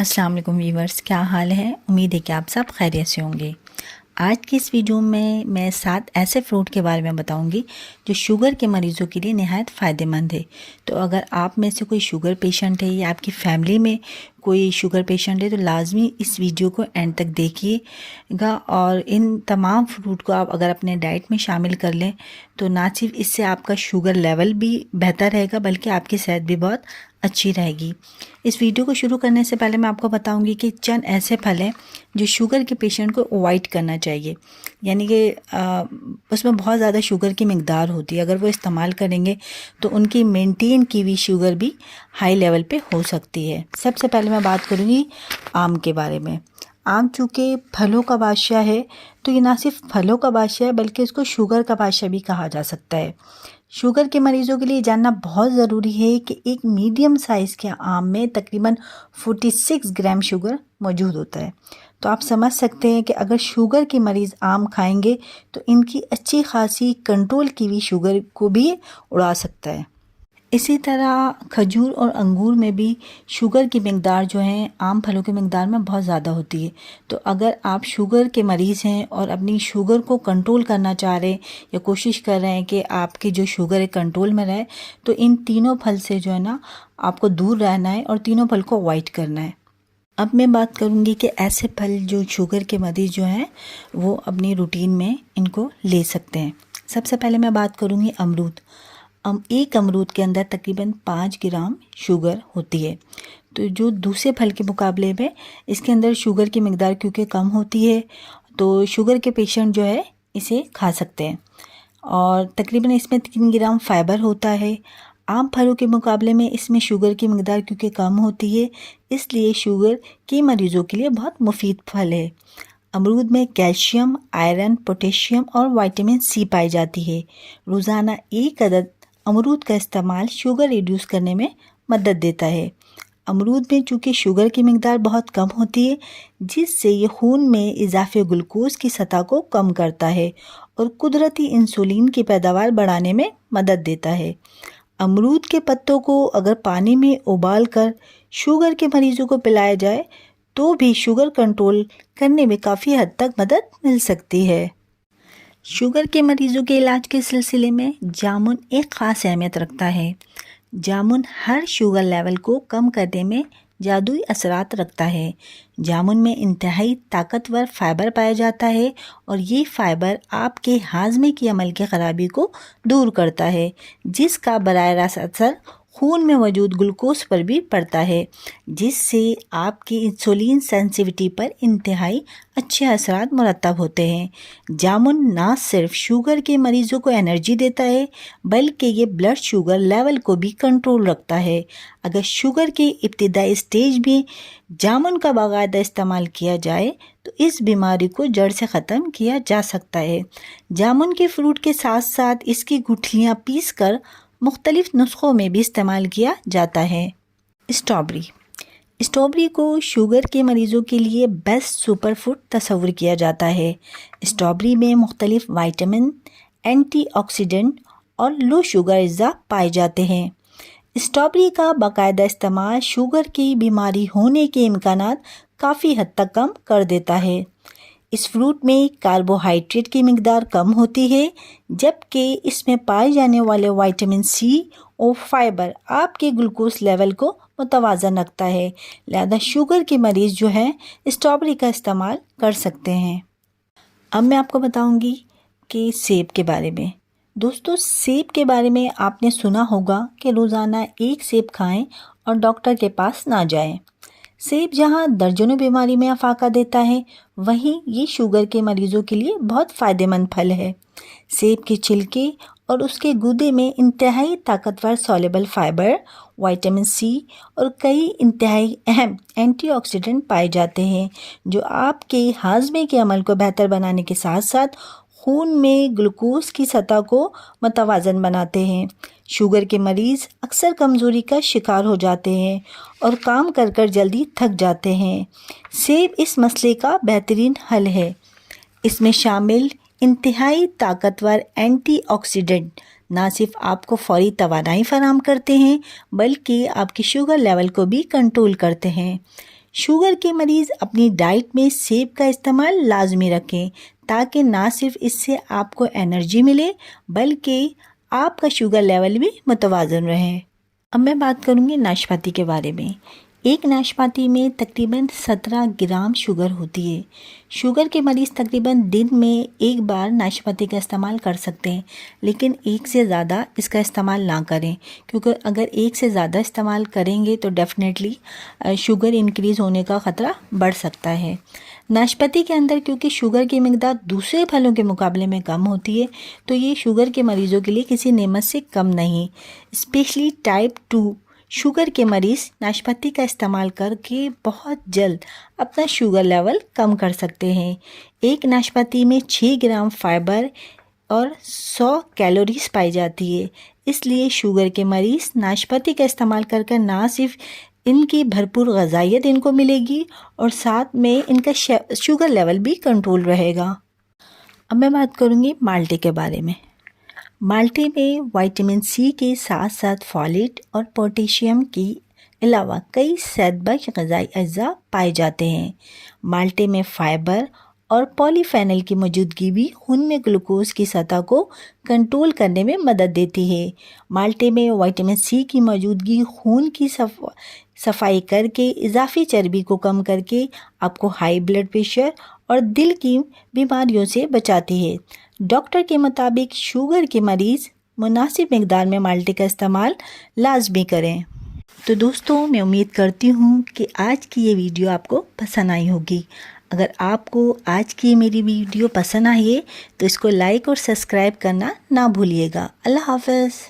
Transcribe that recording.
السلام علیکم ویورز، کیا حال ہے؟ امید ہے کہ آپ سب خیریت سے ہوں گے۔ آج کی اس ویڈیو میں 7 ایسے فروٹ کے بارے میں بتاؤں گی جو شوگر کے مریضوں کے لیے نہایت فائدہ مند ہے۔ تو اگر آپ میں سے کوئی شوگر پیشنٹ ہے یا آپ کی فیملی میں کوئی شوگر پیشنٹ ہے تو لازمی اس ویڈیو کو اینڈ تک دیکھیے گا، اور ان تمام فروٹ کو آپ اگر اپنے ڈائٹ میں شامل کر لیں تو نہ صرف اس سے آپ کا شوگر لیول بھی بہتر رہے گا بلکہ آپ کی صحت بھی بہت اچھی رہے گی۔ اس ویڈیو کو شروع کرنے سے پہلے میں آپ کو بتاؤں گی کہ چند ایسے پھل ہیں جو شوگر کے پیشنٹ کو اوائڈ کرنا چاہیے، یعنی کہ اس میں بہت زیادہ شوگر کی مقدار ہوتی ہے، اگر وہ استعمال کریں گے تو ان کی مینٹین کی ہوئی شوگر بھی ہائی لیول پہ ہو سکتی ہے۔ سب سے پہلے میں بات کروں گی آم کے بارے میں۔ آم چونکہ پھلوں کا بادشاہ ہے تو یہ نہ صرف پھلوں کا بادشاہ ہے بلکہ اس کو شوگر کا بادشاہ بھی کہا جا سکتا ہے۔ شوگر کے مریضوں کے لیے جاننا بہت ضروری ہے کہ ایک میڈیم سائز کے آم میں تقریباً 46 گرام شوگر موجود ہوتا ہے۔ تو آپ سمجھ سکتے ہیں کہ اگر شوگر کے مریض آم کھائیں گے تو ان کی اچھی خاصی کنٹرول کی ہوئی شوگر کو بھی اڑا سکتا ہے۔ اسی طرح کھجور اور انگور میں بھی شوگر کی مقدار جو ہے عام پھلوں کی مقدار میں بہت زیادہ ہوتی ہے۔ تو اگر آپ شوگر کے مریض ہیں اور اپنی شوگر کو کنٹرول کرنا چاہ رہے ہیں یا کوشش کر رہے ہیں کہ آپ کی جو شوگر ہے کنٹرول میں رہے تو ان تینوں پھل سے جو ہے نا آپ کو دور رہنا ہے اور تینوں پھل کو اوائڈ کرنا ہے۔ اب میں بات کروں گی کہ ایسے پھل جو شوگر کے مریض جو ہیں وہ اپنی روٹین میں ان کو لے سکتے ہیں۔ سب سے پہلے میں بات کروں گی امرود۔ ایک امرود کے اندر تقریباً 5 گرام شوگر ہوتی ہے، تو جو دوسرے پھل کے مقابلے میں اس کے اندر شوگر کی مقدار کیونکہ کم ہوتی ہے تو شوگر کے پیشنٹ جو ہے اسے کھا سکتے ہیں، اور تقریباً اس میں 3 گرام فائبر ہوتا ہے۔ عام پھلوں کے مقابلے میں اس میں شوگر کی مقدار کیونکہ کم ہوتی ہے اس لیے شوگر کے مریضوں کے لیے بہت مفید پھل ہے۔ امرود میں کیلشیم، آئرن، پوٹیشیم اور وائٹامن سی پائی جاتی ہے۔ روزانہ 1 عدد امرود کا استعمال شوگر ریڈیوس کرنے میں مدد دیتا ہے۔ امرود میں چونکہ شوگر کی مقدار بہت کم ہوتی ہے جس سے یہ خون میں اضافی گلوکوز کی سطح کو کم کرتا ہے اور قدرتی انسولین کی پیداوار بڑھانے میں مدد دیتا ہے۔ امرود کے پتوں کو اگر پانی میں ابال کر شوگر کے مریضوں کو پلایا جائے تو بھی شوگر کنٹرول کرنے میں کافی حد تک مدد مل سکتی ہے۔ شوگر کے مریضوں کے علاج کے سلسلے میں جامن ایک خاص اہمیت رکھتا ہے۔ جامن ہر شوگر لیول کو کم کرنے میں جادوئی اثرات رکھتا ہے۔ جامن میں انتہائی طاقتور فائبر پایا جاتا ہے اور یہ فائبر آپ کے ہاضمے کی عمل کی خرابی کو دور کرتا ہے جس کا براہ راست اثر خون میں موجود گلوکوز پر بھی پڑتا ہے، جس سے آپ کی انسولین سینسیٹیوٹی پر انتہائی اچھے اثرات مرتب ہوتے ہیں۔ جامن نہ صرف شوگر کے مریضوں کو انرجی دیتا ہے بلکہ یہ بلڈ شوگر لیول کو بھی کنٹرول رکھتا ہے۔ اگر شوگر کے ابتدائی اسٹیج میں جامن کا باقاعدہ استعمال کیا جائے تو اس بیماری کو جڑ سے ختم کیا جا سکتا ہے۔ جامن کے فروٹ کے ساتھ ساتھ اس کی گٹھلیاں پیس کر مختلف نسخوں میں بھی استعمال کیا جاتا ہے۔ اسٹرابیری کو شوگر کے مریضوں کے لیے بیسٹ سپر فوڈ تصور کیا جاتا ہے۔ اسٹرابیری میں مختلف وائٹامن، اینٹی آکسیڈنٹ اور لو شوگر اجزاء پائے جاتے ہیں۔ اسٹرابیری کا باقاعدہ استعمال شوگر کی بیماری ہونے کے امکانات کافی حد تک کم کر دیتا ہے۔ اس فروٹ میں کاربوہائیڈریٹ کی مقدار کم ہوتی ہے جبکہ اس میں پائے جانے والے وائٹامن سی اور فائبر آپ کے گلوکوز لیول کو متوازن رکھتا ہے، لہذا شوگر کے مریض جو ہیں اسٹرابیری کا استعمال کر سکتے ہیں۔ اب میں آپ کو بتاؤں گی کہ سیب کے بارے میں۔ دوستو، سیب کے بارے میں آپ نے سنا ہوگا کہ روزانہ 1 سیب کھائیں اور ڈاکٹر کے پاس نہ جائیں۔ سیب جہاں درجنوں بیماری میں افاقہ دیتا ہے وہیں یہ شوگر کے مریضوں کے لیے بہت فائدہ مند پھل ہے۔ سیب کے چھلکے اور اس کے گودے میں انتہائی طاقتور سولیبل فائبر، وائٹامن سی اور کئی انتہائی اہم اینٹی آکسیڈنٹ پائے جاتے ہیں جو آپ کے ہاضمے کے عمل کو بہتر بنانے کے ساتھ ساتھ خون میں گلوکوز کی سطح کو متوازن بناتے ہیں۔ شوگر کے مریض اکثر کمزوری کا شکار ہو جاتے ہیں اور کام کر کر جلدی تھک جاتے ہیں۔ سیب اس مسئلے کا بہترین حل ہے۔ اس میں شامل انتہائی طاقتور اینٹی آکسیڈنٹ نہ صرف آپ کو فوری توانائی فراہم کرتے ہیں بلکہ آپ کی شوگر لیول کو بھی کنٹرول کرتے ہیں۔ شوگر کے مریض اپنی ڈائٹ میں سیب کا استعمال لازمی رکھیں تاکہ نہ صرف اس سے آپ کو انرجی ملے بلکہ آپ کا شوگر لیول بھی متوازن رہے۔ اب میں بات کروں گی ناشپاتی کے بارے میں۔ ایک ناشپاتی میں تقریباً 17 گرام شوگر ہوتی ہے۔ شوگر کے مریض تقریباً دن میں ایک بار ناشپاتی کا استعمال کر سکتے ہیں، لیکن ایک سے زیادہ اس کا استعمال نہ کریں، کیونکہ اگر ایک سے زیادہ استعمال کریں گے تو ڈیفینیٹلی شوگر انکریز ہونے کا خطرہ بڑھ سکتا ہے۔ ناشپاتی کے اندر کیونکہ شوگر کی مقدار دوسرے پھلوں کے مقابلے میں کم ہوتی ہے، تو یہ شوگر کے مریضوں کے لیے کسی نعمت سے کم نہیں۔ اسپیشلی ٹائپ 2 شوگر کے مریض ناشپاتی کا استعمال کر کے بہت جلد اپنا شوگر لیول کم کر سکتے ہیں۔ ایک ناشپاتی میں 6 گرام فائبر اور 100 کیلوریز پائی جاتی ہے، اس لیے شوگر کے مریض ناشپاتی کا استعمال کر کر نہ صرف ان کی بھرپور غذائیت ان کو ملے گی اور ساتھ میں ان کا شوگر لیول بھی کنٹرول رہے گا۔ اب میں بات کروں گی مالٹے کے بارے میں۔ مالٹے میں وائٹامن سی کے ساتھ ساتھ فولیٹ اور پوٹیشیم کے علاوہ کئی صحت بخش غذائی اجزاء پائے جاتے ہیں۔ مالٹے میں فائبر اور پولی فینل کی موجودگی بھی خون میں گلوکوز کی سطح کو کنٹرول کرنے میں مدد دیتی ہے۔ مالٹے میں وائٹامن سی کی موجودگی خون کی صفائی کر کے اضافی چربی کو کم کر کے آپ کو ہائی بلڈ پریشر اور دل کی بیماریوں سے بچاتی ہے۔ ڈاکٹر کے مطابق شوگر کے مریض مناسب مقدار میں مالٹے کا استعمال لازمی کریں۔ تو دوستوں، میں امید کرتی ہوں کہ آج کی یہ ویڈیو آپ کو پسند آئی ہوگی۔ اگر آپ کو آج کی میری ویڈیو پسند آئی ہے تو اس کو لائک اور سبسکرائب کرنا نہ بھولیے گا۔ اللہ حافظ۔